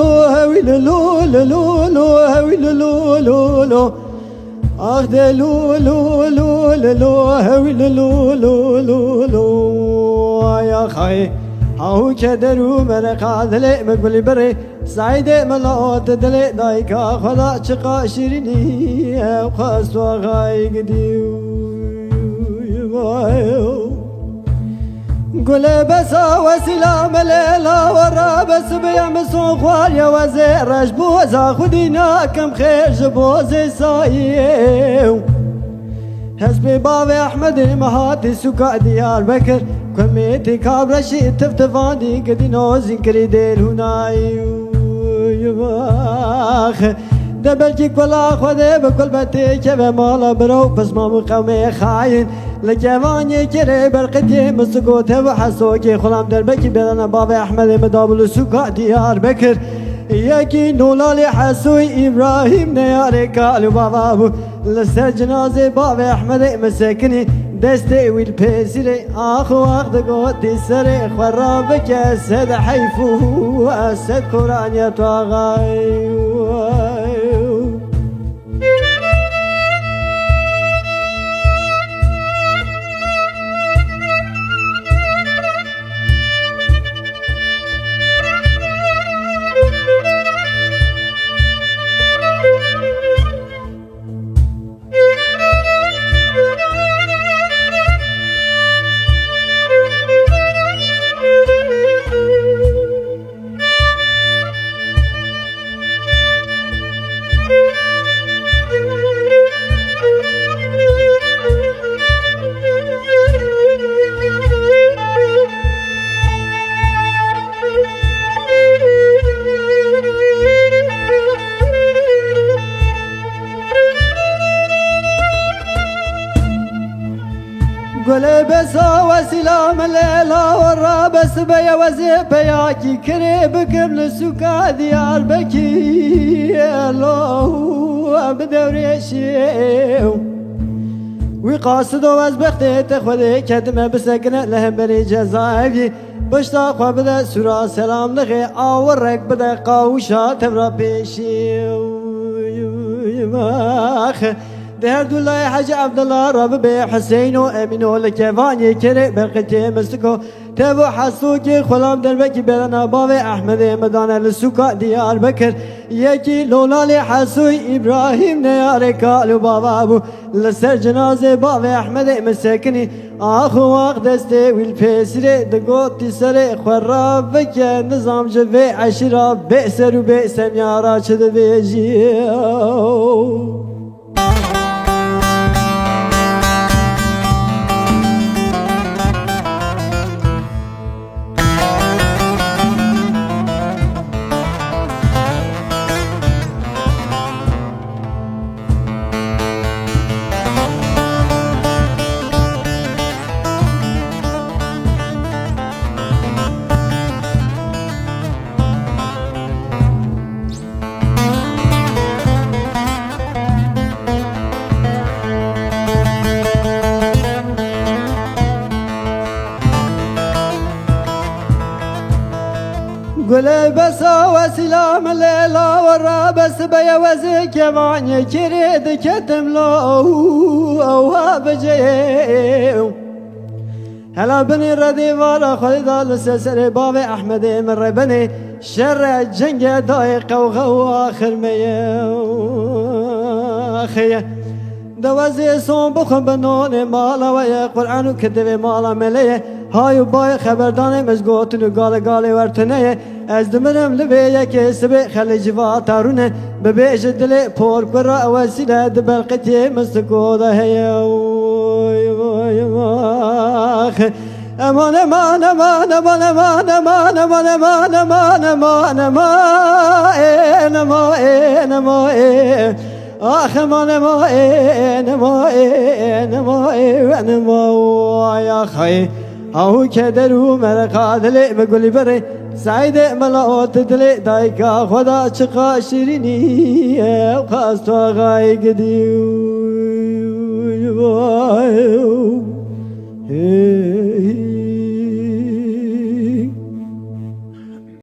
هوي لولو لولو هوي لولو لولو آخ لولو لولو هوي لولو لولو يا خي هاو كدرو مرقا دلي مقبل بري سعيد ملاوت دلي دايكا خدا چقا شيريني وخاستوا غاي قديو قل بسا وسلام ليلا ورا بس بيمسو خوال يا وزير بوزا خدينا كم خير جبوزي سايو حسبي بابي احمد مهاتي سكا ديار بكر كميتي كابرشي تفتفاني قدينو زنكري ديل هناي يباخ دبلجي كلا خذي بكل بتي كيف مالا برو بس ما مقامي خاين لجواني كري برقتي مسقوته وحسوكي خلام دربكي بدنا بابي احمد مدابل سكا ديار بكر ياكي نولالي حسوي ابراهيم نياري قالوا بابا لسر جنازي بابي احمد مسكني دستي والبيسري اخو اخذ قوتي سري خرابك اسد حيفو اسد قران يتوغاي قل بسا وسلام الليلة ورا بس بيا وزي بياكي كريب قبل سكا ديار بكي الله بدوري شيو وقاصدو وزبختي تخذي كدمة بسكنة لهم بني جزايفي بشتا بدا سورة سلام لغي آورك بدا قاوشا تمرا بيشيو يماخ دهر دولاي حاج عبد الله رب بي حسين وامين ولكفاني كري برقتي مستكو تبو حسوكي خلام دربكي بدنا بابي احمد مدانا للسوكا ديار بكر يكي لولالي حسوي ابراهيم نياري قالوا بابا ابو لسر جنازي بابي احمد مسكني اخو واق دستي والبيسري دقوتي سري خرابك نظام جبي عشرة بئسر وبئسم يا راشد بيجيو قل بسا وسلام الليلة ورا بس بيا وزي كمان كريد كتم له اوها بجيو هلا بني ردي ورا خليدا لسسري بابي احمد من ربني شر جنگ دايق وغو اخر ميو اخي دوازي صوم بخم بنون مالا ويا قرآن وكتب مالا مليه هاي باي خبردان مزگوتن قال قال ورتنه از دمرم لبي كسب خلي جوا تارونه ببيج دل پور قرا وسيله دبلقتي مستقوده هي امان امان امان امان امان امان امان امان امان امان امان امان امان آخ امان امان امان امان امان يا خي او كدرو مرقا دلي بقول بري سعيد ملاوت دلي دايكا خدا چقا شيريني وخاستوا غاي قديو